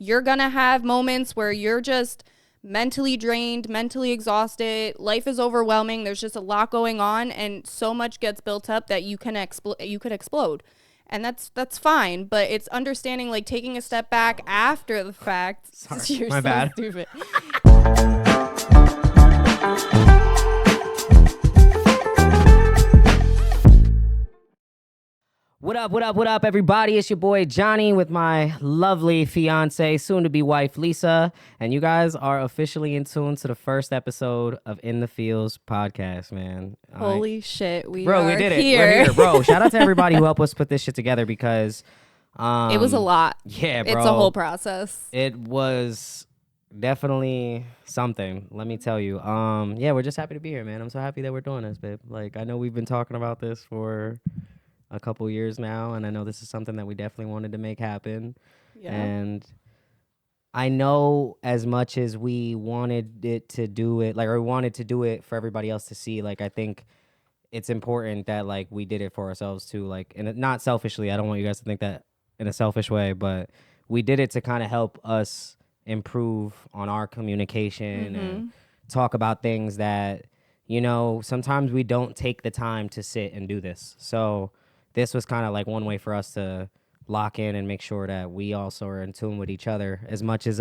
you're going to have moments where you're just mentally drained, mentally exhausted. Life is overwhelming. There's just a lot going on, and so much gets built up that you could explode. And that's fine, but it's understanding, like, taking a step back after the fact. Sorry, You're my so bad. Stupid. What up, everybody? It's your boy Johnny with my lovely fiance, soon-to-be wife, Lisa. And you guys are officially in tune to the first episode of In the Fields podcast, man. Holy shit, we did it. here. We're here, bro. Shout out to everybody who helped us put this shit together because... it was a lot. Yeah, bro. It's a whole process. It was definitely something, let me tell you. Yeah, we're just happy to be here, man. I'm so happy that we're doing this, babe. Like, I know we've been talking about this for a couple years now, and I know this is something that we definitely wanted to make happen. Yeah. And I know as much as we wanted to do it for everybody else to see, like, I think it's important that, like, we did it for ourselves too, like, and not selfishly. I don't want you guys to think that in a selfish way, but we did it to kind of help us improve on our communication and talk about things that, you know, sometimes we don't take the time to sit and do this. So this was kind of like one way for us to lock in and make sure that we also are in tune with each other as much as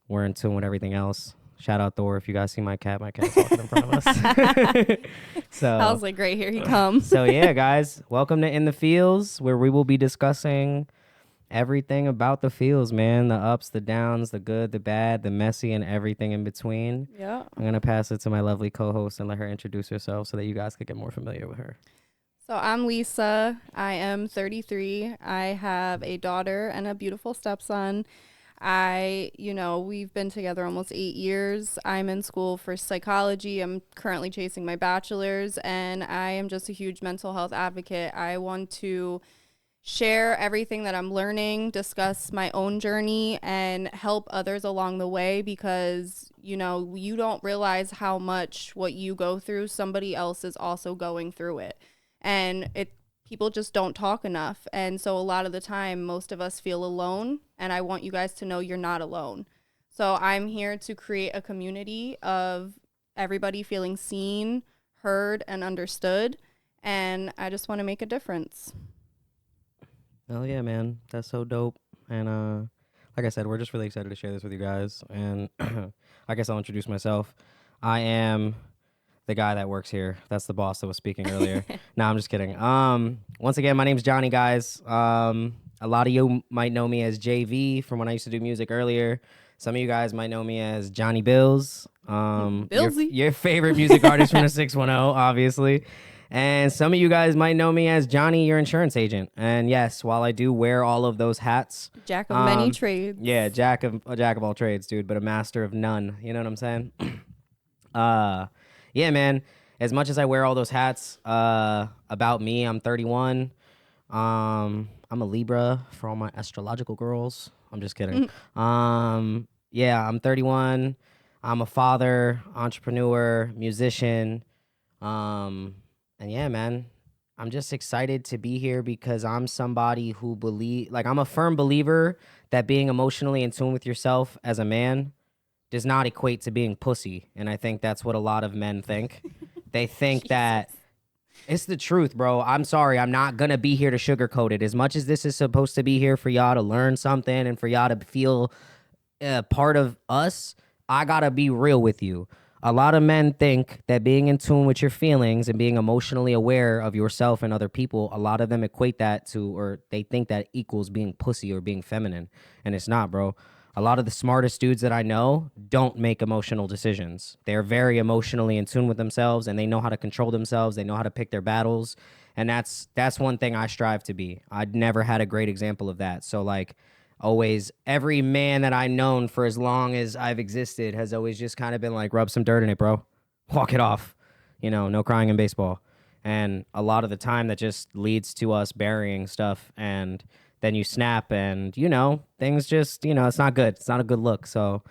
we're in tune with everything else. Shout out Thor. If you guys see my cat's walking in front of us. So I was like, great, here he comes. So yeah, guys, welcome to In the Fields, where we will be discussing everything about the fields, man. The ups, the downs, the good, the bad, the messy, and everything in between. Yeah. I'm going to pass it to my lovely co-host and let her introduce herself so that you guys could get more familiar with her. So I'm Lisa. I am 33. I have a daughter and a beautiful stepson. We've been together almost 8 years. I'm in school for psychology. I'm currently chasing my bachelor's, and I am just a huge mental health advocate. I want to share everything that I'm learning, discuss my own journey, and help others along the way because, you know, you don't realize how much what you go through, somebody else is also going through it. And people just don't talk enough. And so a lot of the time, most of us feel alone. And I want you guys to know you're not alone. So I'm here to create a community of everybody feeling seen, heard, and understood. And I just want to make a difference. Hell yeah, man. That's so dope. And like I said, we're just really excited to share this with you guys. And I guess I'll introduce myself. I am the guy that works here. That's the boss that was speaking earlier. No, I'm just kidding. Once again, my name's Johnny, guys. A lot of you might know me as JV from when I used to do music earlier. Some of you guys might know me as Johnny Bills. Your favorite music artist from the 610, obviously. And some of you guys might know me as Johnny, your insurance agent. And yes, while I do wear all of those hats, Jack of many trades. Yeah, jack of all trades, dude, but a master of none. You know what I'm saying? Yeah, man, as much as I wear all those hats, about me, I'm 31. I'm a Libra for all my astrological girls. I'm just kidding. Yeah, I'm 31. I'm a father, entrepreneur, musician. And yeah, man, I'm just excited to be here because I'm somebody who I'm a firm believer that being emotionally in tune with yourself as a man does not equate to being pussy. And I think that's what a lot of men think. They think that it's the truth, bro. I'm sorry. I'm not going to be here to sugarcoat it. As much as this is supposed to be here for y'all to learn something and for y'all to feel part of us, I got to be real with you. A lot of men think that being in tune with your feelings and being emotionally aware of yourself and other people, a lot of them equate that to, or they think that equals being pussy or being feminine. And it's not, bro. A lot of the smartest dudes that I know don't make emotional decisions. They're very emotionally in tune with themselves, and they know how to control themselves. They know how to pick their battles, and that's one thing I strive to be. I'd never had a great example of that. So, like, always, every man that I've known for as long as I've existed has always just kind of been like, rub some dirt in it, bro. Walk it off. You know, no crying in baseball. And a lot of the time that just leads to us burying stuff, and then you snap and, you know, things just, you know, it's not good. It's not a good look. So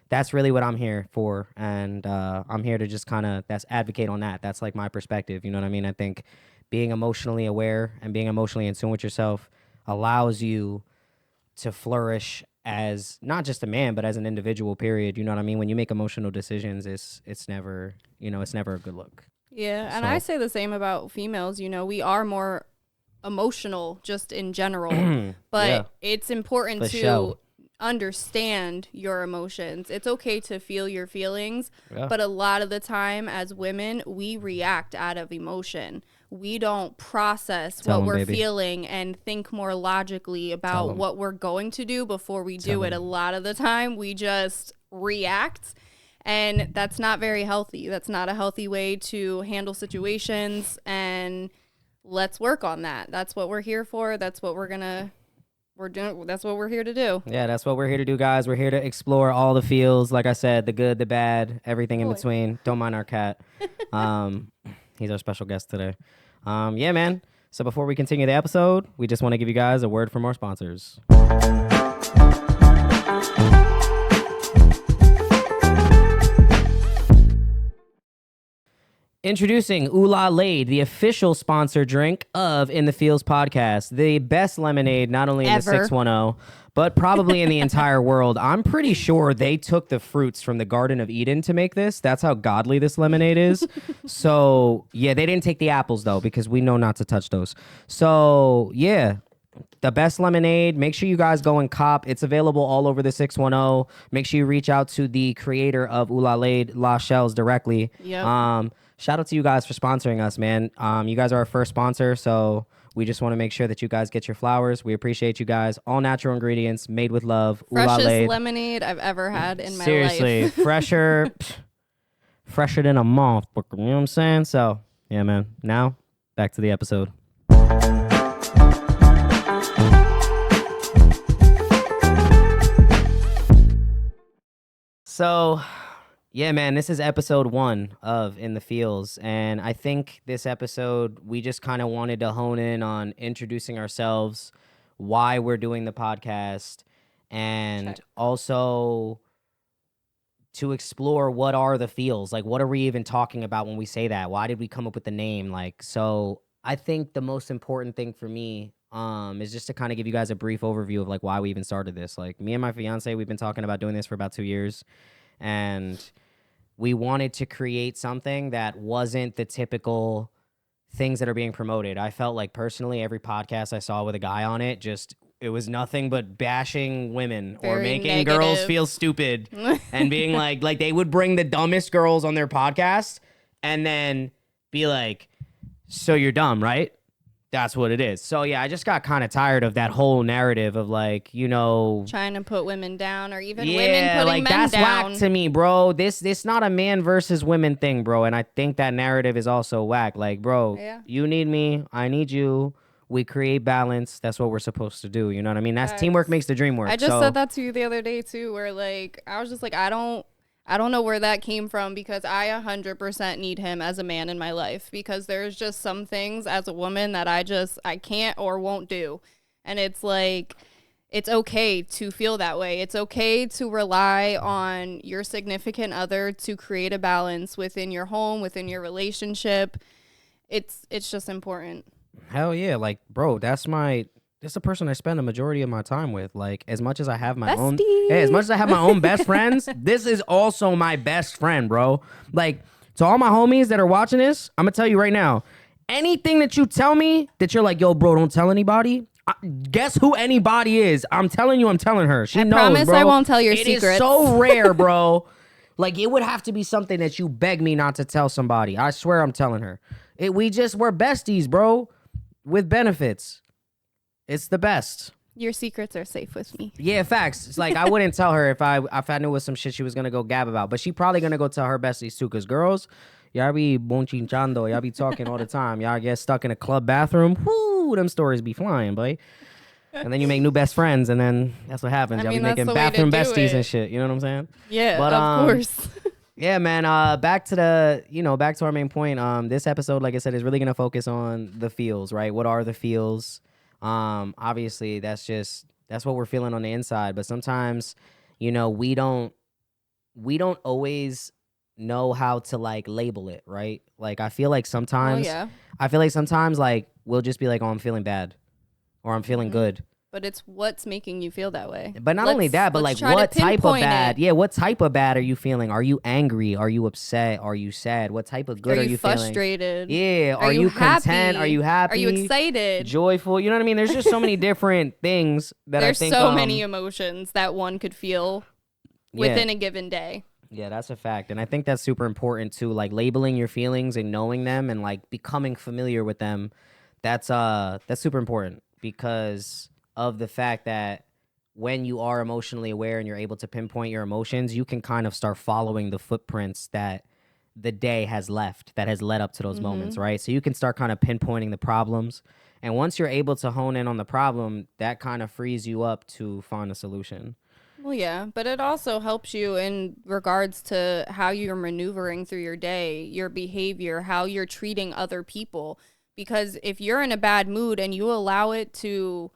that's really what I'm here for. And I'm here to just kind of, advocate on that. That's like my perspective. You know what I mean? I think being emotionally aware and being emotionally in tune with yourself allows you to flourish as not just a man, but as an individual, period. You know what I mean? When you make emotional decisions, it's never, it's never a good look. Yeah, and I So say the same about females. We are more emotional just in general, yeah, but it's important for to sure. understand your emotions. It's okay to feel your feelings, Yeah. but a lot of the time as women, we react out of emotion. We don't process Tell what him, we're baby. feeling and think more logically Tell about him. what we're going to do before we Tell do it. A him. lot of the time, we just react. And that's not very healthy. That's not a healthy way to handle situations. And let's work on that. That's what we're here for. That's what we're doing. That's what we're here to do. Yeah, that's what we're here to do, guys. We're here to explore all the feels. Like I said, the good, the bad, everything in Boy. between. Don't mind our cat. He's our special guest today. Yeah, man. So before we continue the episode, we just want to give you guys a word from our sponsors. Introducing OuLa Lade, the official sponsor drink of In the Fields podcast, the best lemonade not only in Ever. the 610, but probably in the entire world. I'm pretty sure they took the fruits from the Garden of Eden to make this. That's how godly this lemonade is. So, yeah, they didn't take the apples, though, because we know not to touch those. So, yeah, the best lemonade. Make sure you guys go and cop. It's available all over the 610. Make sure you reach out to the creator of OuLa Lade, La Shells, directly. Yep. Shout out to you guys for sponsoring us, man. You guys are our first sponsor, so we just want to make sure that you guys get your flowers. We appreciate you guys. All natural ingredients, made with love. OuLa Freshest Lade. lemonade I've ever had in my Seriously, life. fresher than a moth. You know what I'm saying? So, yeah, man. Now, back to the episode. So, yeah, man, this is episode 1 of In the Fields. And I think this episode, we just kind of wanted to hone in on introducing ourselves, why we're doing the podcast, and Check. also to explore what are the feels. Like, what are we even talking about when we say that? Why did we come up with the name? Like, so I think the most important thing for me is just to kind of give you guys a brief overview of like why we even started this. Like, me and my fiance, we've been talking about doing this for about 2 years, and we wanted to create something that wasn't the typical things that are being promoted. I felt like personally every podcast I saw with a guy on it, it was nothing but bashing women or Very making girls negative. feel stupid and being like they would bring the dumbest girls on their podcast and then be like, so you're dumb, right? That's what it is. So yeah, I just got kind of tired of that whole narrative of like, Trying to put women down, or even women yeah, putting like men that's down. whack to me, bro. This not a man versus women thing, bro. And I think that narrative is also whack. Like, bro, Yeah. you need me, I need you. We create balance. That's what we're supposed to do. You know what I mean? That's Facts. teamwork makes the dream work. I just so, said that to you the other day too, where like I was just like, I don't know where that came from, because I 100% need him as a man in my life, because there's just some things as a woman that I can't or won't do. And it's like, it's okay to feel that way. It's okay to rely on your significant other to create a balance within your home, within your relationship. It's just important. hell yeah, like, bro, that's the person I spend a majority of my time with. Like, as much as I have my own, Bestie. as much as I have my own best friends, this is also my best friend, bro. Like, to all my homies that are watching this, I'm gonna tell you right now, anything that you tell me that you're like, yo, bro, don't tell anybody. Guess who anybody is? I'm telling you, I'm telling her. She I knows, promise bro. I won't tell your It secrets. is so rare, bro. Like, it would have to be something that you beg me not to tell somebody. I swear I'm telling her. We're besties, bro, with benefits. It's the best. Your secrets are safe with me. Yeah, facts. It's like I wouldn't tell her if I knew it was some shit she was gonna go gab about, but she probably gonna go tell her besties too. Cause girls, y'all be bonchinchando, y'all be talking all the time. Y'all get stuck in a club bathroom. Whoo, them stories be flying, boy. And then you make new best friends, and then that's what happens. Y'all be that's making the way to bathroom do besties it. and shit. You know what I'm saying? Yeah, But, of course. Yeah, man. Back to our main point. This episode, like I said, is really gonna focus on the feels, right? What are the feels? Obviously, that's what we're feeling on the inside. But sometimes, we don't always know how to like label it, right? Like I feel like sometimes, yeah. like we'll just be like, oh, I'm feeling bad, or I'm feeling good. But it's what's making you feel that way. But not only that, but like what type of bad? Yeah, what type of bad are you feeling? Are you angry? Are you upset? Are you sad? What type of good are you feeling? Frustrated? Yeah, are you content? Are you happy? Are you excited? Joyful? You know what I mean? There's just so many different things that I think. There's so many emotions that one could feel within a given day. Yeah, that's a fact. And I think that's super important too, like labeling your feelings and knowing them and like becoming familiar with them. That's super important because of the fact that when you are emotionally aware and you're able to pinpoint your emotions, you can kind of start following the footprints that the day has left, that has led up to those moments, right? So you can start kind of pinpointing the problems. And once you're able to hone in on the problem, that kind of frees you up to find a solution. Well, yeah, but it also helps you in regards to how you're maneuvering through your day, your behavior, how you're treating other people. Because if you're in a bad mood and you allow it to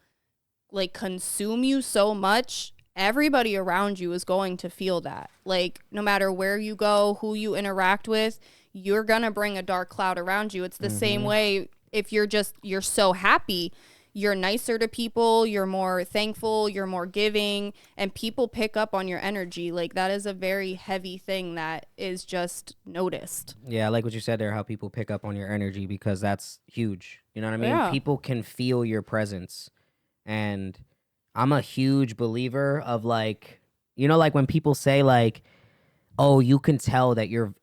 like consume you so much, everybody around you is going to feel that. Like no matter where you go, who you interact with, you're going to bring a dark cloud around you. It's the same way if you're so happy, you're nicer to people, you're more thankful, you're more giving, and people pick up on your energy. Like that is a very heavy thing that is just noticed. Yeah, I like what you said there, how people pick up on your energy, because that's huge. You know what I mean? Yeah. People can feel your presence. And I'm a huge believer of like, you know, like when people say like, oh, you can tell that you're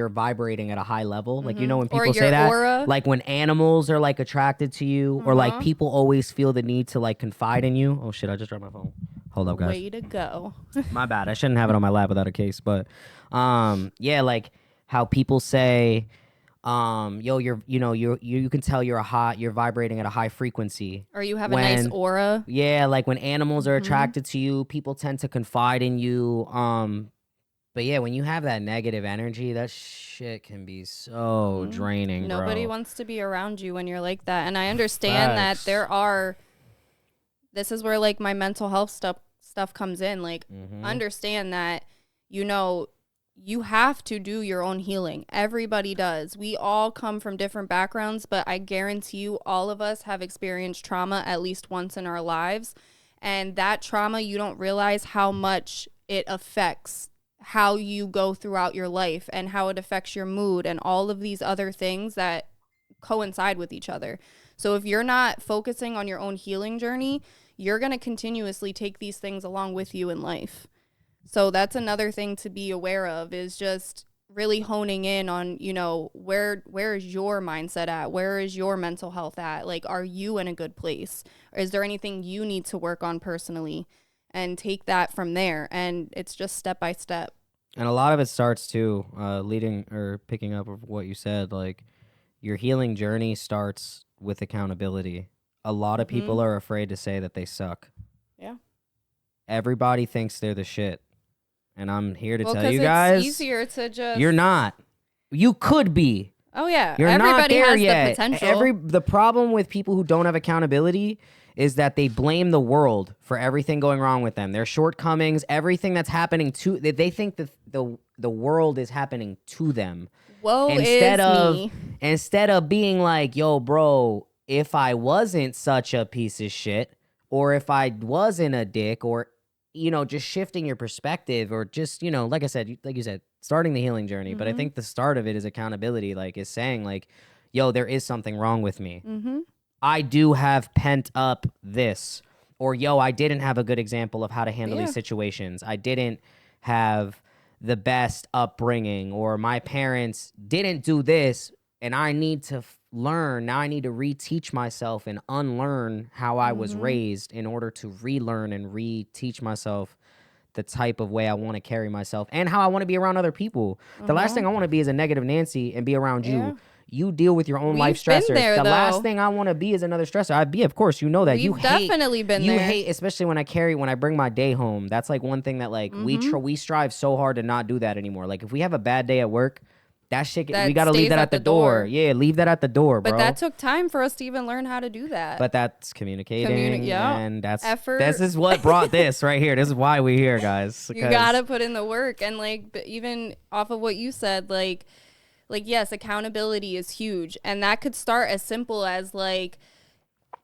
vibrating at a high level. Like, you know, when people say that, aura. like when animals are like attracted to you, or like people always feel the need to like confide in you. Oh shit, I just dropped my phone. Hold up, guys. Way to go. My bad. I shouldn't have it on my lap without a case. But yeah, like how people say, yo, you can tell you're vibrating at a high frequency. Or you have a nice aura. Yeah, like when animals are attracted to you, people tend to confide in you. But yeah, when you have that negative energy, that shit can be so draining, bro. Nobody wants to be around you when you're like that. And I understand that this is where like my mental health stuff comes in. Like understand that, you know, you have to do your own healing. Everybody does. We all come from different backgrounds, but I guarantee you all of us have experienced trauma at least once in our lives. And that trauma, you don't realize how much it affects how you go throughout your life and how it affects your mood and all of these other things that coincide with each other. So if you're not focusing on your own healing journey, you're going to continuously take these things along with you in life. So that's another thing to be aware of, is just really honing in on, you know, where is your mindset at? Where is your mental health at? Like, are you in a good place? Or is there anything you need to work on personally? And take that from there. And it's just step by step. And a lot of it starts too, leading or picking up of what you said, like your healing journey starts with accountability. A lot of people are afraid to say that they suck. Yeah. Everybody thinks they're the shit. And I'm here to tell you guys, it's easier to just... You're not. You could be. Oh, yeah. You're not there has yet. The potential. The problem with people who don't have accountability is that they blame the world for everything going wrong with them. Their shortcomings, everything that's happening to... They think that the world is happening to them. Whoa, Instead of being like, yo, bro, if I wasn't such a piece of shit, or if I wasn't a dick, or, you know, just shifting your perspective, or just, you know, like you said, starting the healing journey. But I think the start of it is accountability, like is saying like, yo, there is something wrong with me. I do have pent up this, or yo, I didn't have a good example of how to handle these situations. I didn't have the best upbringing, or my parents didn't do this, and I need to learn. Now I need to reteach myself and unlearn how I was raised in order to relearn and reteach myself the type of way I want to carry myself and how I want to be around other people. The last thing I want to be is a negative Nancy and be around you. You deal with your own life stressors. The last thing I want to be is another stressor. Of course, you know that. We've definitely been there. You hate, especially when I bring my day home. That's like one thing that like we strive so hard to not do that anymore. Like if we have a bad day at work, that shit, we got to leave that at the door. Yeah, leave that at the door, bro. But that took time for us to even learn how to do that. But that's communicating. And that's effort. This is what brought this right here. This is why we're here, guys. You got to put in the work. And like, even off of what you said, like, yes, accountability is huge. And that could start as simple as like,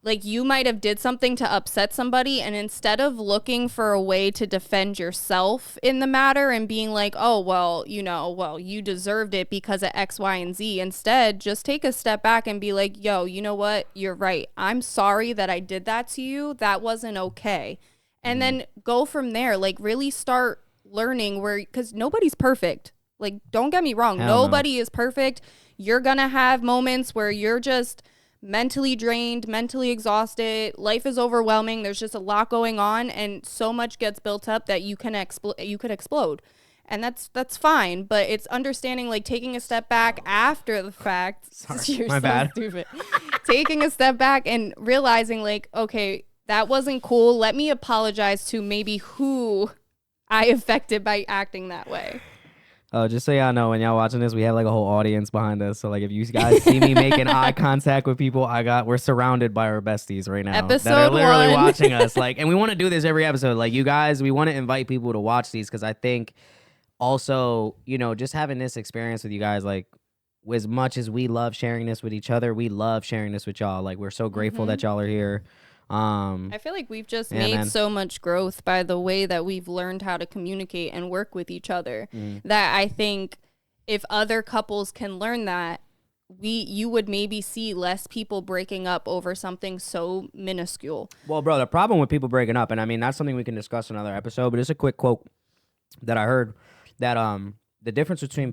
like you might have did something to upset somebody, and instead of looking for a way to defend yourself in the matter and being like, oh, well, you deserved it because of X, Y, and Z, instead just take a step back and be like, yo, you know what? You're right. I'm sorry that I did that to you. That wasn't okay. And then go from there. Like really start learning because nobody's perfect. Like, don't get me wrong. Hell no. Nobody is perfect. You're going to have moments where you're just mentally drained, mentally exhausted. Life is overwhelming. There's just a lot going on, and so much gets built up that you could explode. And that's fine, but it's understanding, like taking a step back after the fact. Sorry, You're my so bad. stupid. Taking a step back and realizing like, okay, that wasn't cool. Let me apologize to maybe who I affected by acting that way. Oh, just so y'all know, when y'all watching this, we have like a whole audience behind us. So like, if you guys see me making eye contact with people, we're surrounded by our besties right now that are literally watching us. Like, and we want to do this every episode. Like, you guys, we want to invite people to watch these because I think also, just having this experience with you guys, like, as much as we love sharing this with each other, we love sharing this with y'all. Like, we're so grateful that y'all are here. I feel like we've just made so much growth by the way that we've learned how to communicate and work with each other, that I think if other couples can learn that, you would maybe see less people breaking up over something so minuscule. Well, bro, the problem with people breaking up, and I mean, that's something we can discuss in another episode, but it's a quick quote that I heard that the difference between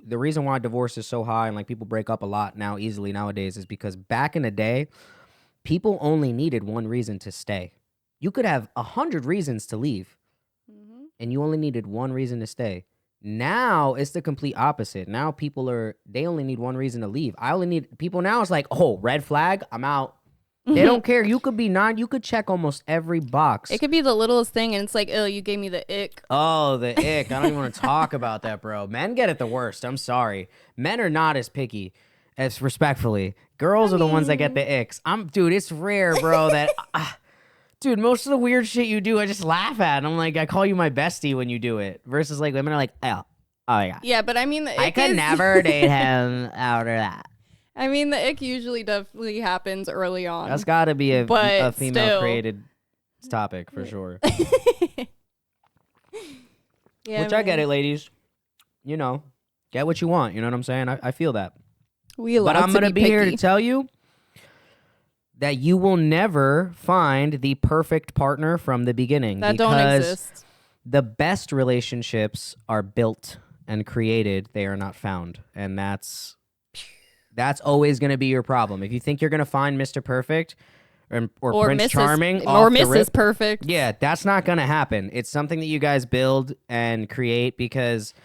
the reason why divorce is so high and like people break up a lot easily nowadays is because back in the day, people only needed one reason to stay. You could have 100 reasons to leave, and you only needed one reason to stay. Now it's the complete opposite. Now they only need one reason to leave. People now it's like, oh, red flag, I'm out. They don't care. You could be you could check almost every box. It could be the littlest thing, and it's like, oh, you gave me the ick. Oh, the ick. I don't even want to talk about that, bro. Men get it the worst. I'm sorry. Men are not as picky. As respectfully, girls are the ones that get the icks. Dude, it's rare, bro, that, dude, most of the weird shit you do, I just laugh at. And I'm like, I call you my bestie when you do it. Versus like women are like, oh yeah. Yeah, but I mean, the ick I could never date him after that. I mean, the ick usually definitely happens early on. That's got to be a female created topic for sure. Yeah, Which I get it, ladies. Get what you want. You know what I'm saying? I feel that. But I'm going to be here to tell you that you will never find the perfect partner from the beginning. That don't exist. The best relationships are built and created. They are not found. And that's always going to be your problem. If you think you're going to find Mr. Perfect or Prince Charming or Mrs. Perfect. Yeah, that's not going to happen. It's something that you guys build and create because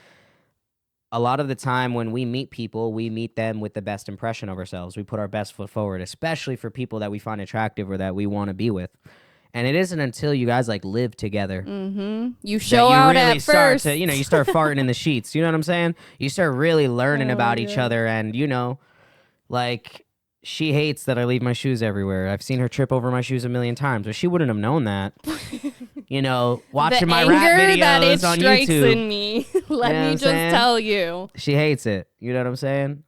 a lot of the time when we meet people, we meet them with the best impression of ourselves. We put our best foot forward, especially for people that we find attractive or that we want to be with. And it isn't until you guys like live together. You show out really at first. You start farting in the sheets. You know what I'm saying? You start really learning about each other. And, like she hates that I leave my shoes everywhere. I've seen her trip over my shoes a million times, but she wouldn't have known that. Watching my rap videos on YouTube. In me. Let me just tell you. She hates it. You know what I'm saying?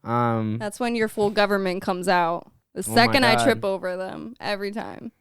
That's when your full government comes out. The second I trip over them, every time.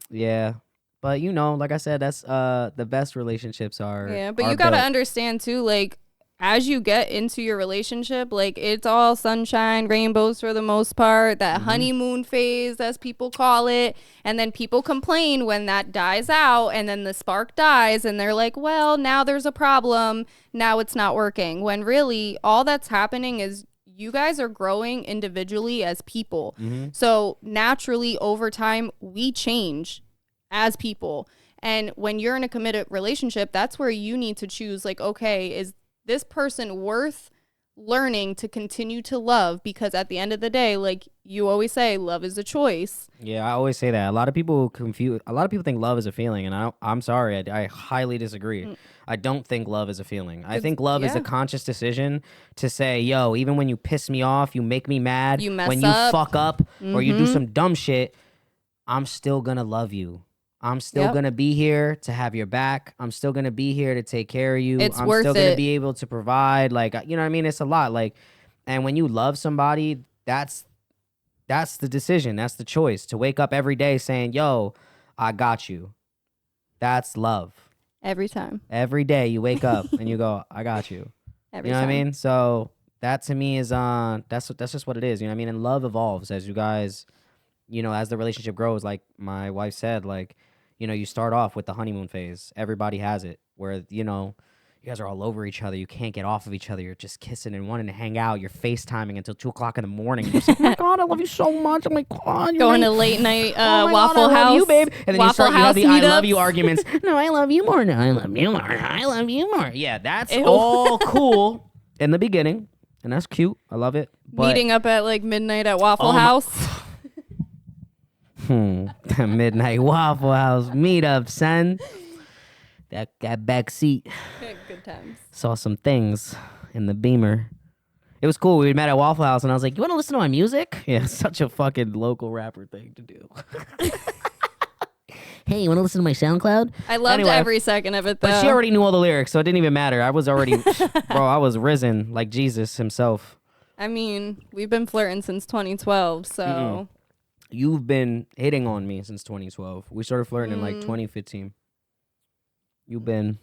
Yeah. But like I said, that's the best relationships are. Yeah, but you gotta understand too, like as you get into your relationship, like it's all sunshine, rainbows for the most part, that honeymoon phase, as people call it. And then people complain when that dies out and then the spark dies and they're like, well, now there's a problem. Now it's not working. When really all that's happening is you guys are growing individually as people. So naturally over time, we change as people. And when you're in a committed relationship, that's where you need to choose like, okay, is this person worth learning to continue to love? Because at the end of the day, like you always say, love is a choice. Yeah, I always say that. A lot of people think love is a feeling, and I'm sorry, I highly disagree. I don't think love is a feeling. I think love is a conscious decision to say, yo, even when you piss me off, you make me mad, you mess when up. You fuck up or you do some dumb shit, I'm still gonna love you. I'm still going to be here to have your back. I'm still going to be here to take care of you. I'm still going to be able to provide. Like, you know what I mean? It's a lot. Like, and when you love somebody, that's that's the decision. That's the choice. To wake up every day saying, yo, I got you. That's love. Every time. Every day you wake up and you go, I got you. Every You know time. what I mean? So that to me is that's just what it is. You know what I mean? And love evolves as you guys, you know, as the relationship grows. Like my wife said, like, you know, you start off with the honeymoon phase. Everybody has it where, you know, you guys are all over each other. You can't get off of each other. You're just kissing and wanting to hang out. You're FaceTiming until 2 o'clock in the morning. You're just like, oh my God, I love you so much. Oh my God. Going to late night oh my Waffle God, I House. love you, babe. And then Waffle you have the I love meetups. you arguments. No, I love you more. No, I love you more. I love you more. Yeah, that's Ew. all cool in the beginning. And that's cute. I love it. But Meeting up at like midnight at Waffle House. The midnight Waffle House meetup, son. That back seat. Good times. Saw some things in the Beamer. It was cool. We met at Waffle House, and I was like, "You want to listen to my music?" Yeah, such a fucking local rapper thing to do. Hey, you want to listen to my SoundCloud? I loved every second of it, though. But she already knew all the lyrics, so it didn't even matter. I was already, bro, I was risen like Jesus himself. I mean, we've been flirting since 2012, so. You've been hitting on me since 2012. We started flirting in like 2015. You've been.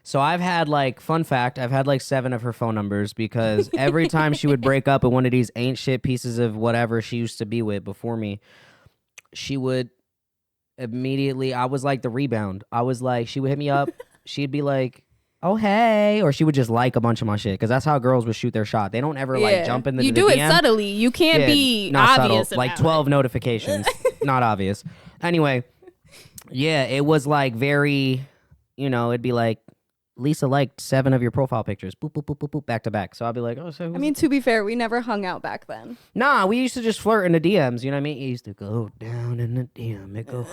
So I've had like, fun fact, I've had like 7 of her phone numbers because every time she would break up with one of these ain't shit pieces of whatever she used to be with before me, she would immediately, I was like the rebound. I was like, she would hit me up. She'd be like, oh, hey. Or she would just like a bunch of my shit because that's how girls would shoot their shot. They don't ever like jump into you the do DM. it subtly. You can't be not obvious subtle. Like about 12 it. notifications. Not obvious. Anyway, yeah, it was like very, you know, it'd be like, Lisa liked 7 of your profile pictures. Boop, boop, boop, boop, boop, back to back. So I'd be like, oh, so I mean, to be fair, we never hung out back then. nah, we used to just flirt in the DMs. You know what I mean? It used to go down in the DM. It go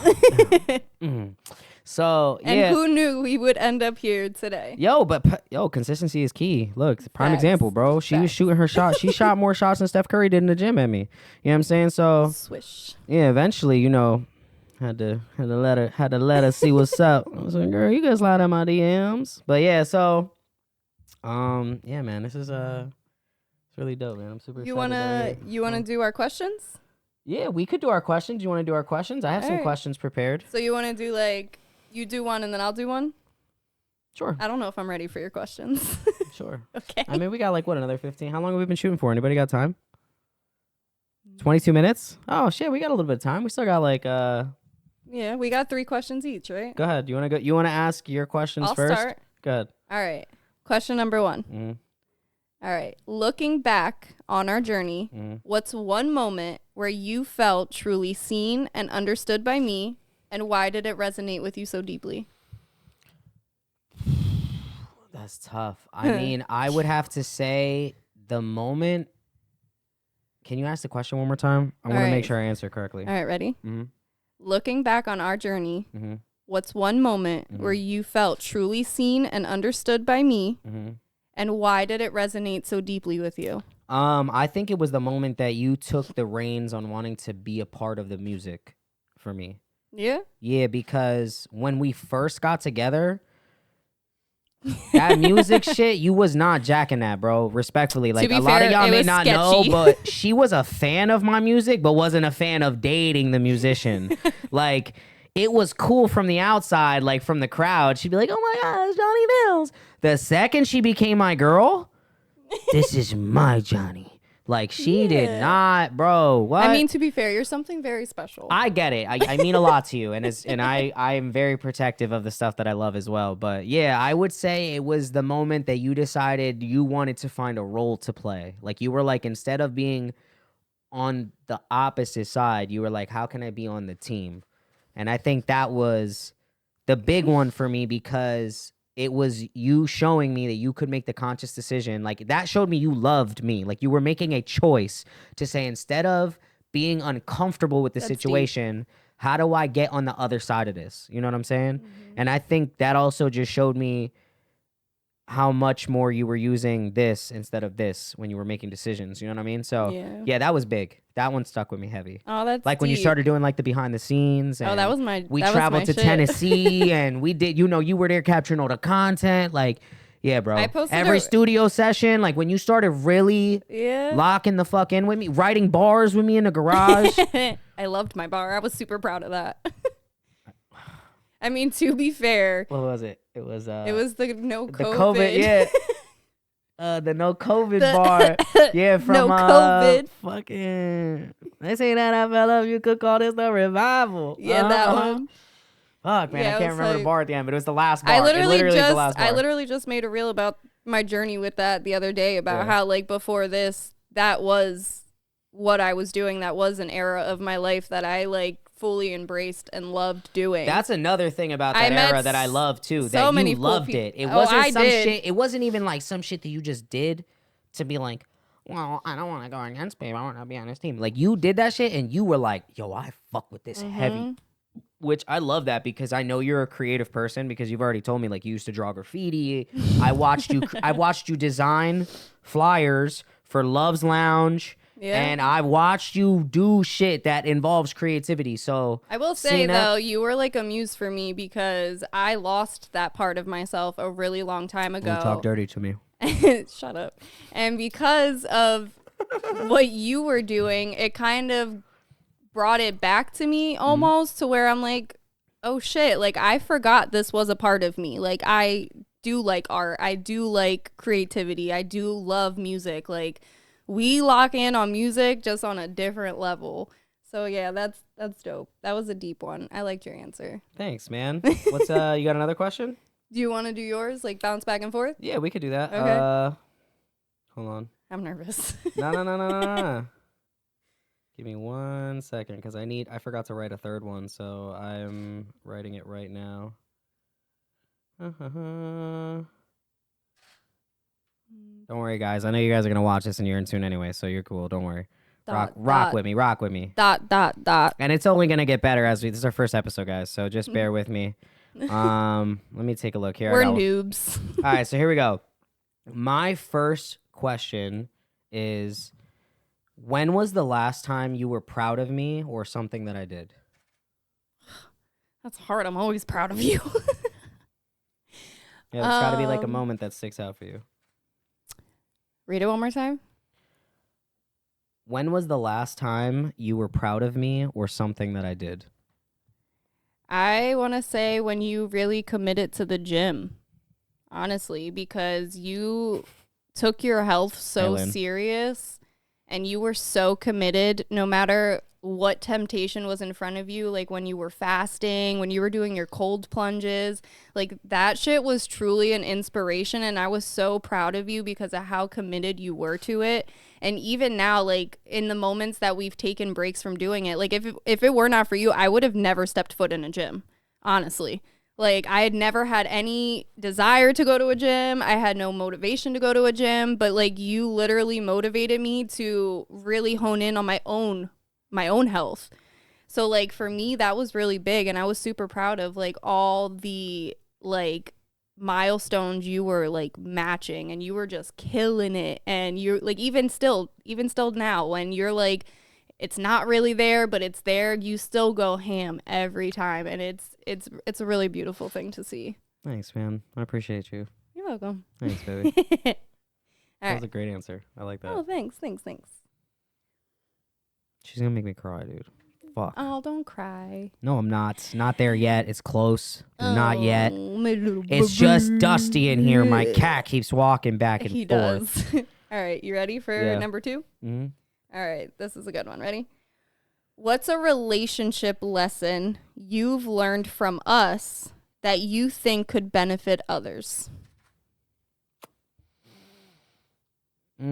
down. So, yeah. And who knew we would end up here today? Yo, but consistency is key. Look, prime Facts. example, bro. She was shooting her shot. She shot more shots than Steph Curry did in the gym at me. You know what I'm saying? So, Swish. yeah, eventually, you know, had to let her see what's up. I was like, girl, you can slide in my DMs. But yeah, so yeah, man, this is it's really dope, man. I'm super excited. You wanna do our questions? Yeah, we could do our questions. You want to do our questions? I have some questions prepared. So you wanna do like you do one and then I'll do one? Sure. I don't know if I'm ready for your questions. Sure. Okay. I mean, we got like what, another 15? How long have we been shooting for? Anybody got time? 22 minutes? Oh shit, we got a little bit of time. We still got like Yeah, we got 3 questions each, right? Go ahead. You want to ask your questions I'll first? start. Go ahead. All right. Question number 1. Mm-hmm. All right. Looking back on our journey, what's one moment where you felt truly seen and understood by me, and why did it resonate with you so deeply? That's tough. I mean, I would have to say the moment. Can you ask the question one more time? I want to make sure I answer correctly. All right, ready? Mm-hmm. Looking back on our journey, Mm-hmm. what's one moment where you felt truly seen and understood by me, and why did it resonate so deeply with you? I think it was the moment that you took the reins on wanting to be a part of the music for me. Yeah? Yeah, because when we first got together, that music shit, you was not jacking that, bro. Respectfully. Like, a lot of y'all may not know, but she was a fan of my music, but wasn't a fan of dating the musician. Like, it was cool from the outside, like from the crowd. She'd be like, oh my God, it's Johnny Mills. The second she became my girl, this is my Johnny. Like, she did not, bro. What? I mean, to be fair, you're something very special. I get it. I mean a lot to you, and I am very protective of the stuff that I love as well. But yeah, I would say it was the moment that you decided you wanted to find a role to play. Like, you were like, instead of being on the opposite side, you were like, how can I be on the team? And I think that was the big one for me, because it was you showing me that you could make the conscious decision. Like, that showed me you loved me. Like, you were making a choice to say, instead of being uncomfortable with the situation, how do I get on the other side of this? You know what I'm saying? And I think that also just showed me how much more you were using this instead of this when you were making decisions. You know what I mean? So yeah, that was big. That one stuck with me heavy. Oh, that's like when you started doing like the behind the scenes. And that was my traveled to shit. Tennessee and we did, you know, you were there capturing all the content. Like, Yeah, bro. I posted Every a- studio session, like when you started really Yeah. locking the fuck in with me, writing bars with me in the garage. I loved my bar. I was super proud of that. I mean, to be fair, What was it? It was the no the COVID. COVID, yeah. The no COVID The- bar. Yeah, from No COVID. fucking they say that I fell off, you could call this the revival. Yeah, that one. Fuck, man, Yeah, I it can't was remember the like- bar at the end, but it was the last bar. I It literally is the just last I bar. literally just made a reel about my journey with that the other day about Yeah. how like before this that was what I was doing. That was an era of my life that I like fully embraced and loved doing. That's another thing about I that met era that I love too. so That many you cool loved peop- it. It Oh, wasn't I some did. shit. It wasn't even like some shit that you just did to be like, well, I don't want to go against people. I want to be on this team. Like you did that shit and you were like, yo, I fuck with this heavy. Which I love that because I know you're a creative person because you've already told me like you used to draw graffiti. I watched you design flyers for Love's Lounge. Yeah. And I watched you do shit that involves creativity. So I will say seeing that- though, you were like a muse for me because I lost that part of myself a really long time ago. Don't talk dirty to me. Shut up. And because of what you were doing, it kind of brought it back to me almost to where I'm like, oh shit, like I forgot this was a part of me. Like I do like art. I do like creativity. I do love music. Like we lock in on music just on a different level. So yeah, that's dope. That was a deep one. I liked your answer. Thanks, man. What's you got another question? Do you want to do yours? Like bounce back and forth? Yeah, we could do that. Okay. Hold on. I'm nervous. No. Give me 1 second because I forgot to write a third one, so I'm writing it right now. Don't worry, guys. I know you guys are gonna watch this and you're in tune anyway, so you're cool. Don't worry. Rock with me. Rock with me. Dot. And it's only gonna get better this is our first episode, guys. So just bear with me. Let me take a look here. We're noobs. All right, so here we go. My first question is, when was the last time you were proud of me or something that I did? That's hard. I'm always proud of you. Yeah, it's got to be like a moment that sticks out for you. Read it one more time. When was the last time you were proud of me or something that I did? I want to say when you really committed to the gym, honestly, because you took your health so serious and you were so committed no matter what temptation was in front of you, like when you were fasting, when you were doing your cold plunges, like that shit was truly an inspiration. And I was so proud of you because of how committed you were to it. And even now, like in the moments that we've taken breaks from doing it, like if it were not for you, I would have never stepped foot in a gym, honestly. Like I had never had any desire to go to a gym. I had no motivation to go to a gym, but like you literally motivated me to really hone in on my own health. So like for me, that was really big. And I was super proud of like all the like milestones you were like matching and you were just killing it. And you're like, even still now when you're like, it's not really there, but it's there, you still go ham every time. And it's a really beautiful thing to see. Thanks, man. I appreciate you. You're welcome. Thanks, baby. That was a great answer. I like that. Oh, thanks. She's gonna make me cry, dude. Fuck. Oh, don't cry. No, I'm not. Not there yet. It's close. Not yet. My little It's just dusty in here. My cat keeps walking back and He forth. does. All right, you ready for number 2? Mm-hmm. All right, this is a good one. Ready? What's a relationship lesson you've learned from us that you think could benefit others? One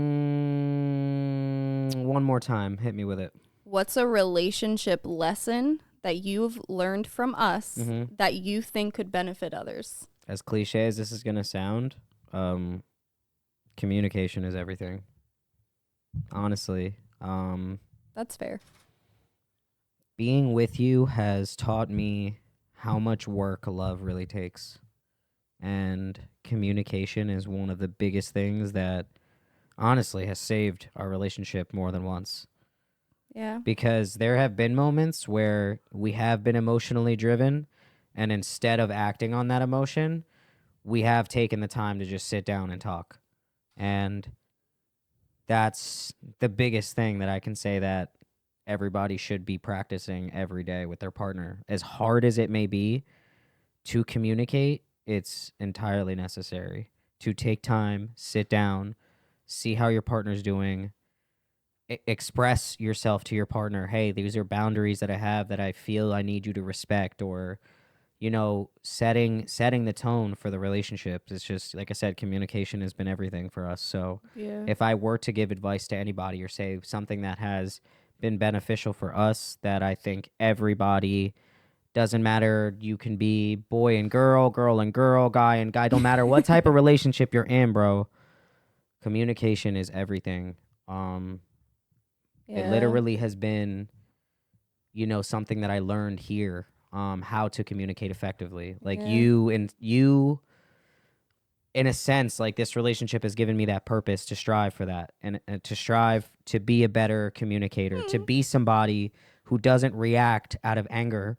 more time. Hit me with it. What's a relationship lesson that you've learned from us that you think could benefit others? As cliche as this is going to sound, communication is everything. Honestly. That's fair. Being with you has taught me how much work love really takes. And communication is one of the biggest things that honestly has saved our relationship more than once. Yeah. Because there have been moments where we have been emotionally driven, and instead of acting on that emotion, we have taken the time to just sit down and talk. And that's the biggest thing that I can say that everybody should be practicing every day with their partner. As hard as it may be to communicate, it's entirely necessary to take time, sit down, see how your partner's doing, express yourself to your partner. Hey, these are boundaries that I have that I feel I need you to respect, or setting the tone for the relationship. It's just like I said, communication has been everything for us. So Yeah. if I were to give advice to anybody or say something that has been beneficial for us, that I think everybody, doesn't matter, you can be boy and girl and girl, guy and guy, don't matter what type of relationship you're in, bro, communication is everything. It Yeah. literally has been, something that I learned here, how to communicate effectively. Like Yeah. you in a sense, like this relationship has given me that purpose to strive for that, and to strive to be a better communicator, to be somebody who doesn't react out of anger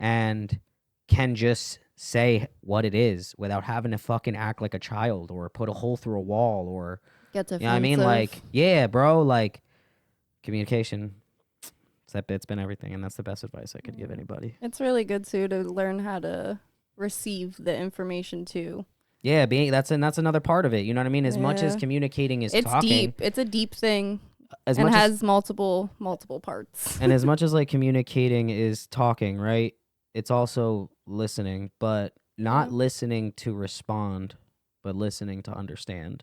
and can just say what it is without having to fucking act like a child or put a hole through a wall, or Get you know what I mean? defensive. Like, yeah, bro, like communication, it's been everything, and that's the best advice I could give anybody. It's really good too to learn how to receive the information too. Yeah, that's another part of it. You know what I mean? As much as Yeah. communicating is It's talking, deep. It's a deep thing as and much as has multiple parts. and as much as like communicating is talking, right? It's also listening, but not Yeah. listening to respond, but listening to understand.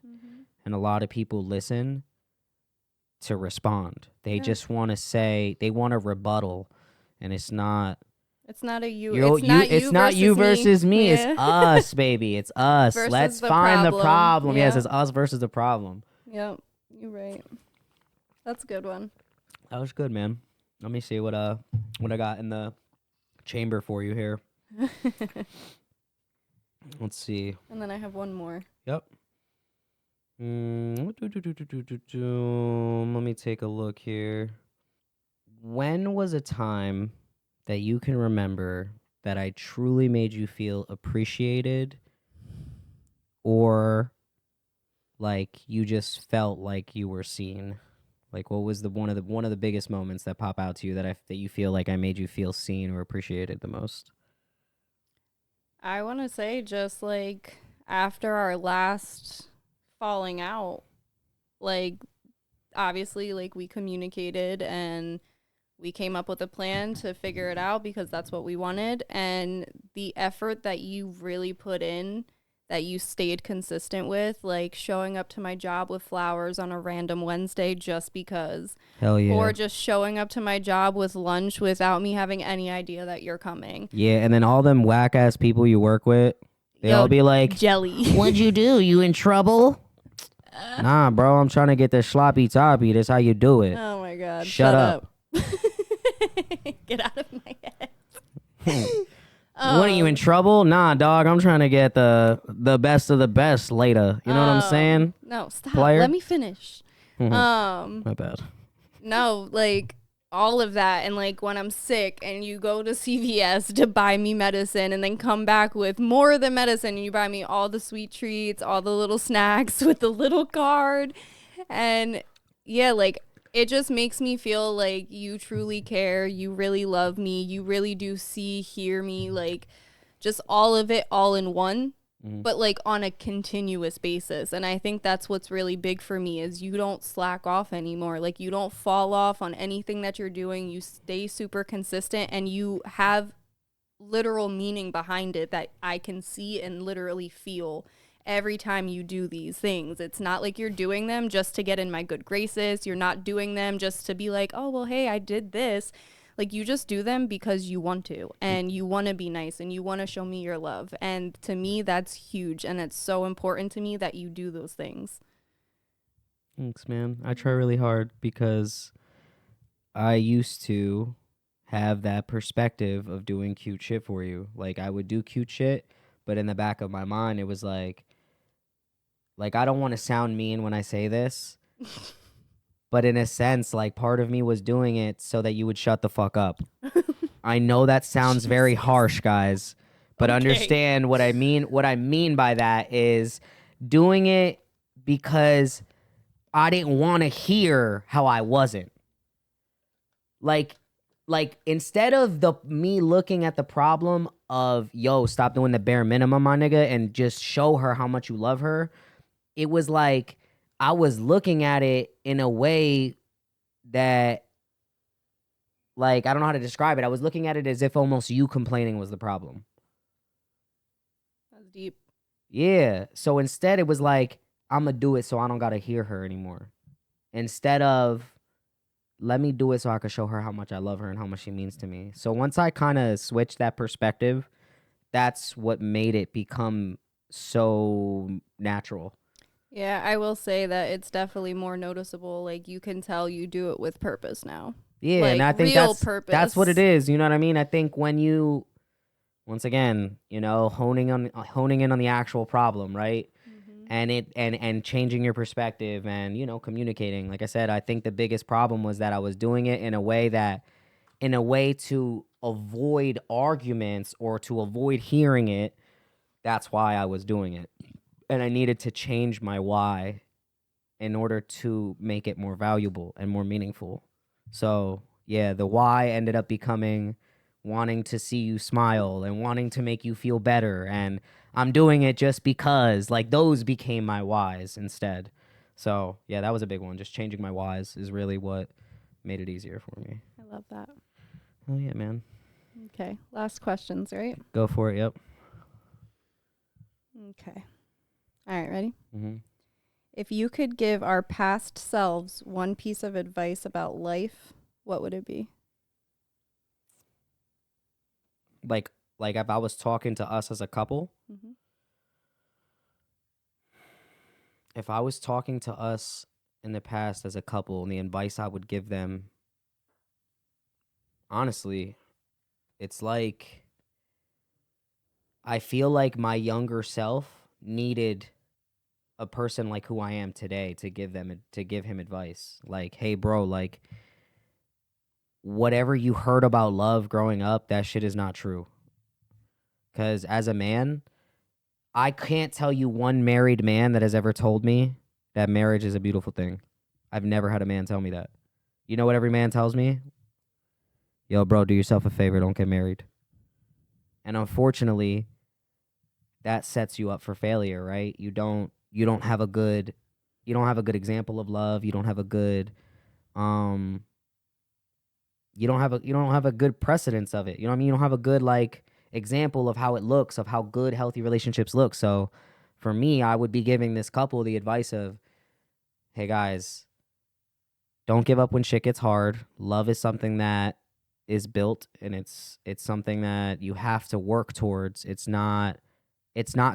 And a lot of people listen to respond. They Yeah. just want to say, they want to rebuttal, and it's not It's not a you. you It's not it's you not you versus me. It's Yeah. us, baby. It's us. Versus Let's the find the problem. problem. Yes, Yeah. it's us versus the problem. Yep. You're right. That's a good one. That was good, man. Let me see what I got in the chamber for you here. Let's see. And then I have one more. Yep. Let me take a look here. When was a time that you can remember that I truly made you feel appreciated, or like you just felt like you were seen? Like, what was one of the biggest moments that pop out to you that you feel like I made you feel seen or appreciated the most? I want to say just like after our last falling out, like obviously like we communicated and we came up with a plan to figure it out because that's what we wanted, and the effort that you really put in, that you stayed consistent with, like showing up to my job with flowers on a random Wednesday just because. Hell yeah. Or just showing up to my job with lunch without me having any idea that you're coming. Yeah, and then all them whack ass people you work with, they all be like, jelly. "What'd you do? You in trouble?" Nah, bro, I'm trying to get the sloppy toppy. That's how you do it. Oh my God. Shut up. Get out of my head. What, are you in trouble? Nah, dog, I'm trying to get the best of the best later. You know what I'm saying? No, stop. Player? Let me finish. My bad. No, like all of that, and like when I'm sick and you go to CVS to buy me medicine and then come back with more of the medicine and you buy me all the sweet treats, all the little snacks with the little card. And yeah, like it just makes me feel like you truly care, you really love me, you really do see, hear me, like just all of it all in one. But like on a continuous basis. And I think that's what's really big for me is you don't slack off anymore. Like you don't fall off on anything that you're doing. You stay super consistent and you have literal meaning behind it that I can see and literally feel every time you do these things. It's not like you're doing them just to get in my good graces. You're not doing them just to be like, oh, well, hey, I did this. Like you just do them because you want to, and you want to be nice, and you want to show me your love. And to me, that's huge. And it's so important to me that you do those things. Thanks, man. I try really hard because I used to have that perspective of doing cute shit for you. Like I would do cute shit, but in the back of my mind, it was like I don't want to sound mean when I say this, but in a sense, like part of me was doing it so that you would shut the fuck up. I know that sounds very harsh, guys, But Okay. understand what I mean. What I mean by that is doing it because I didn't want to hear how I wasn't. Like instead of me looking at the problem of, yo, stop doing the bare minimum, my nigga, and just show her how much you love her, it was like I was looking at it in a way that, like, I don't know how to describe it. I was looking at it as if almost you complaining was the problem. That's deep. Yeah. So instead it was like, I'm going to do it so I don't got to hear her anymore. Instead of, let me do it so I can show her how much I love her and how much she means to me. So once I kind of switched that perspective, that's what made it become so natural. Yeah, I will say that it's definitely more noticeable. Like, you can tell you do it with purpose now. Yeah, like, and I think real that's purpose. what it is. You know what I mean? I think when you, once again, you know, honing in on the actual problem, right? And changing your perspective and, you know, communicating. Like I said, I think the biggest problem was that I was doing it in a way to avoid arguments or to avoid hearing it. That's why I was doing it. And I needed to change my why in order to make it more valuable and more meaningful. So, yeah, the why ended up becoming wanting to see you smile and wanting to make you feel better. And I'm doing it just because, like, those became my whys instead. So, yeah, that was a big one. Just changing my whys is really what made it easier for me. I love that. Oh, yeah, man. Okay, last questions, right? Go for it. Yep. Okay. All right, ready? Mm-hmm. If you could give our past selves one piece of advice about life, what would it be? Like if I was talking to us as a couple, Mm-hmm. if I was talking to us in the past as a couple, and the advice I would give them, honestly, it's like I feel like my younger self needed a person like who I am today to give him advice. Like, hey, bro, like, whatever you heard about love growing up, that shit is not true. Because as a man, I can't tell you one married man that has ever told me that marriage is a beautiful thing. I've never had a man tell me that. You know what every man tells me? Yo, bro, do yourself a favor, don't get married. And unfortunately, that sets you up for failure, right? You don't have a good example of love. You don't have a good you don't have a good precedence of it. You know what I mean? You don't have a good, like, example of how it looks, of how good healthy relationships look. So for me, I would be giving this couple the advice of, hey guys, don't give up when shit gets hard. Love is something that is built, and it's something that you have to work towards. It's not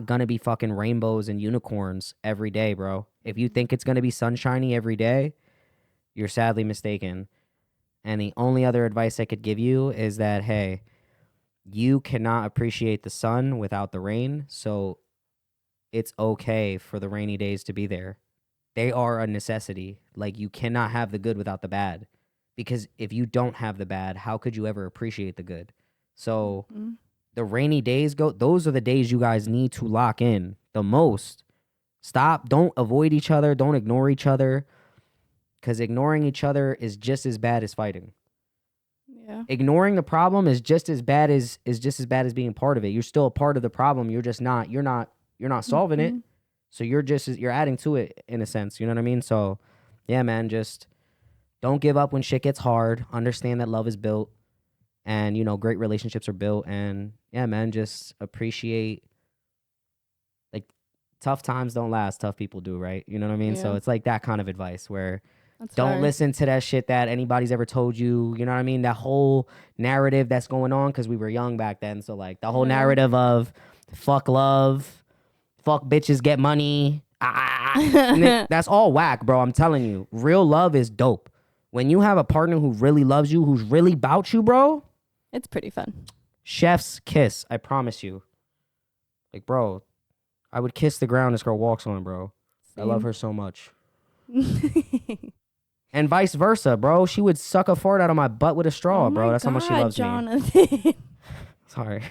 gonna be fucking rainbows and unicorns every day, bro. If you think it's gonna be sunshiny every day, you're sadly mistaken. And the only other advice I could give you is that, hey, you cannot appreciate the sun without the rain, so it's okay for the rainy days to be there. They are a necessity. Like, you cannot have the good without the bad. Because if you don't have the bad, how could you ever appreciate the good? So the rainy days those are the days you guys need to lock in the most. Don't avoid each other, don't ignore each other. Because ignoring each other is just as bad as fighting. Yeah. Ignoring the problem is just as bad as being part of it. You're still a part of the problem. You're not solving it. So you're adding to it in a sense. You know what I mean? So yeah, man, just don't give up when shit gets hard. Understand that love is built, and, you know, great relationships are built. And yeah, man, just appreciate, like, tough times don't last, tough people do, right? You know what I mean? Yeah. So it's like that kind of advice where That's don't hard. listen to that shit that anybody's ever told you. You know what I mean? That whole narrative that's going on, because we were young back then. So, like, the whole narrative of fuck love, fuck bitches, get money. That's all whack, bro. I'm telling you. Real love is dope. When you have a partner who really loves you, who's really about you, bro. It's pretty fun. Chef's kiss. I promise you. Like, bro, I would kiss the ground this girl walks on, bro. Same. I love her so much. And vice versa, bro. She would suck a fart out of my butt with a straw, bro. That's how much she loves Jonathan. me. Sorry.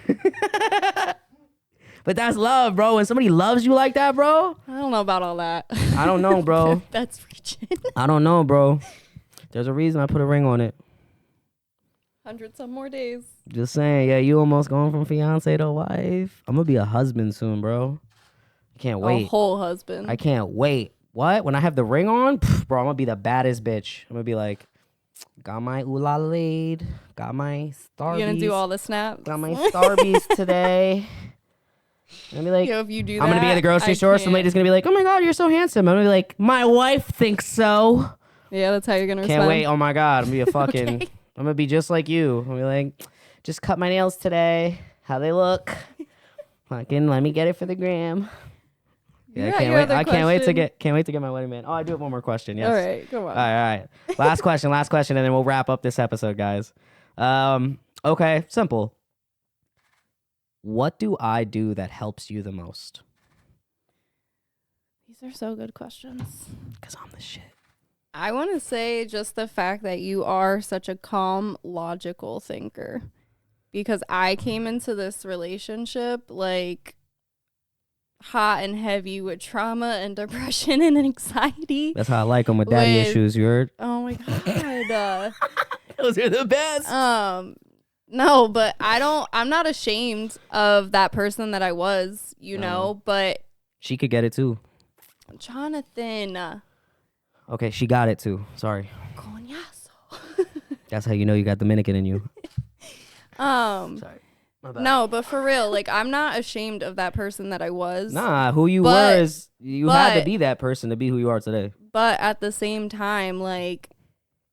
But that's love, bro. When somebody loves you like that, bro. I don't know about all that. I don't know, bro. That's reaching. I don't know, bro. There's a reason I put a ring on it. 100 some more days. Just saying, yeah, you almost going from fiance to wife. I'm gonna be a husband soon, bro. I can't wait. A whole husband. I can't wait. What? When I have the ring on, bro, I'm gonna be the baddest bitch. I'm gonna be like, got my OuLa Lade, got my Starbies. You're gonna do all the snaps. Got my Starbies today. I'm gonna be like, Yo, if you do I'm gonna be at the grocery store. Some lady's gonna be like, oh my god, you're so handsome. I'm gonna be like, my wife thinks so. Yeah, that's how you're gonna Can't respond. wait. Oh my god, I'm gonna be a fucking. Okay. I'm gonna be just like you. I'm gonna be like, just cut my nails today. How they look? Fucking let me get it for the gram. Yeah, I can't wait. I can't wait to get my wedding band. Oh, I do have one more question. Yes. All right, come on. All right. Last question, and then we'll wrap up this episode, guys. Okay, simple. What do I do that helps you the most? These are so good questions. Because I'm the shit. I want to say just the fact that you are such a calm, logical thinker. Because I came into this relationship like hot and heavy with trauma and depression and anxiety. That's how I like them with daddy issues, you heard? Oh my God. Those are the best. No, but I'm not ashamed of that person that I was, you know, but. She could get it too. Jonathan. Okay, she got it too. Sorry. Coñazo. That's how you know you got Dominican in you. Sorry. My bad. No, but for real, like I'm not ashamed of that person that I was. Nah, who you were is you had to be that person to be who you are today. But at the same time, like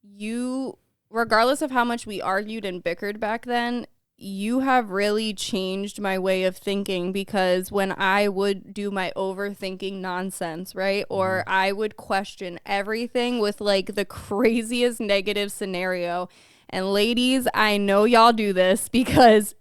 you, regardless of how much we argued and bickered back then, you have really changed my way of thinking, because when I would do my overthinking nonsense, right? Or I would question everything with like the craziest negative scenario. And ladies, I know y'all do this because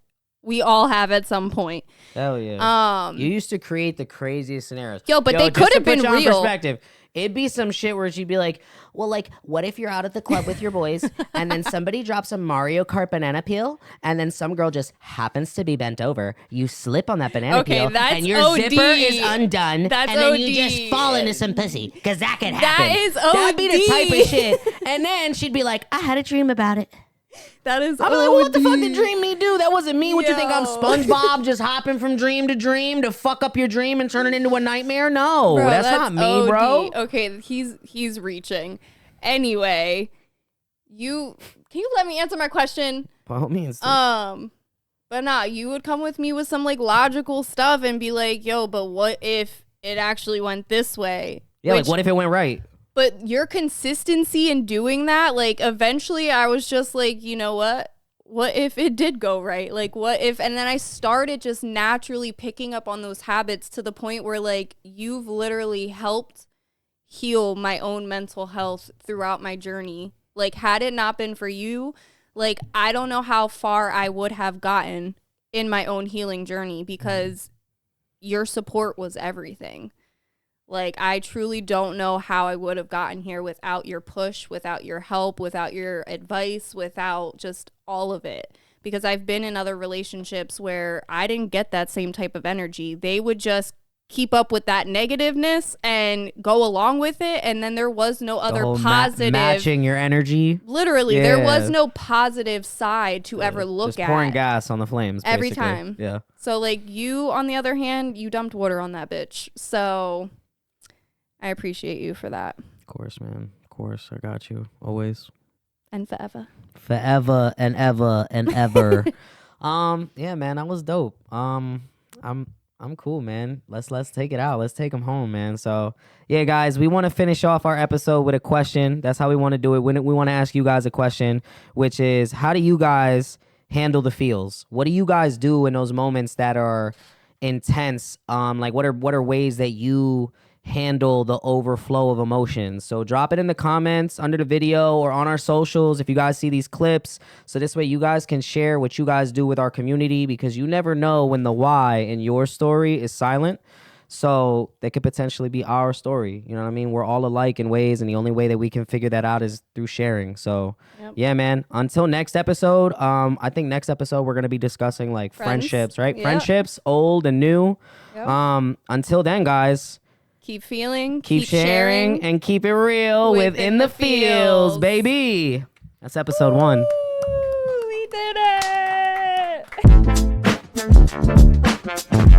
we all have at some point. Hell yeah. You used to create the craziest scenarios. They could have been real. Perspective. It'd be some shit where she'd be like, well, like, what if you're out at the club with your boys and then somebody drops a Mario Kart banana peel and then some girl just happens to be bent over. You slip on that banana peel and your OD. zipper is undone. That's and then OD. you just fall into some pussy, because that could happen. That is OD. That'd be the type of shit. And then she'd be like, I had a dream about it. That is I'm OD. like, well, what the fuck did dream me do? That wasn't me. What you think I'm SpongeBob just hopping from dream to fuck up your dream and turn it into a nightmare? No, bro, that's not me, OD. bro. Okay, he's reaching. Anyway, can you let me answer my question? By all means. But nah, you would come with me with some like logical stuff and be like, yo, but what if it actually went this way? Yeah, like what if it went right? But your consistency in doing that, like eventually I was just like, you know what? What if it did go right? Like what if, and then I started just naturally picking up on those habits to the point where like you've literally helped heal my own mental health throughout my journey. Like had it not been for you, like I don't know how far I would have gotten in my own healing journey, because your support was everything. Like, I truly don't know how I would have gotten here without your push, without your help, without your advice, without just all of it. Because I've been in other relationships where I didn't get that same type of energy. They would just keep up with that negativeness and go along with it. And then there was no other positive. Matching your energy. Literally, there was no positive side to ever look just at. pouring gas on the flames. Every basically. time. Yeah. So, like, you, on the other hand, you dumped water on that bitch. So I appreciate you for that. Of course, man. Of course. I got you. Always. And forever. Forever and ever and ever. Yeah, man, that was dope. I'm cool, man. Let's take it out. Let's take them home, man. So, yeah, guys, we want to finish off our episode with a question. That's how we want to do it. We want to ask you guys a question, which is, how do you guys handle the feels? What do you guys do in those moments that are intense? Like, what are ways that you handle the overflow of emotions? So drop it in the comments under the video or on our socials if you guys see these clips, so this way you guys can share what you guys do with our community, because you never know when the why in your story is silent. So they could potentially be our story. You know what I mean? We're all alike in ways, and the only way that we can figure that out is through sharing. So yeah, man. Until next episode, I think next episode we're gonna be discussing like friendships, right? Yep. Friendships, old and new. Yep. Until then, guys. Keep feeling, Keep sharing, and keep it real within the feels, baby. That's episode 1. We did it!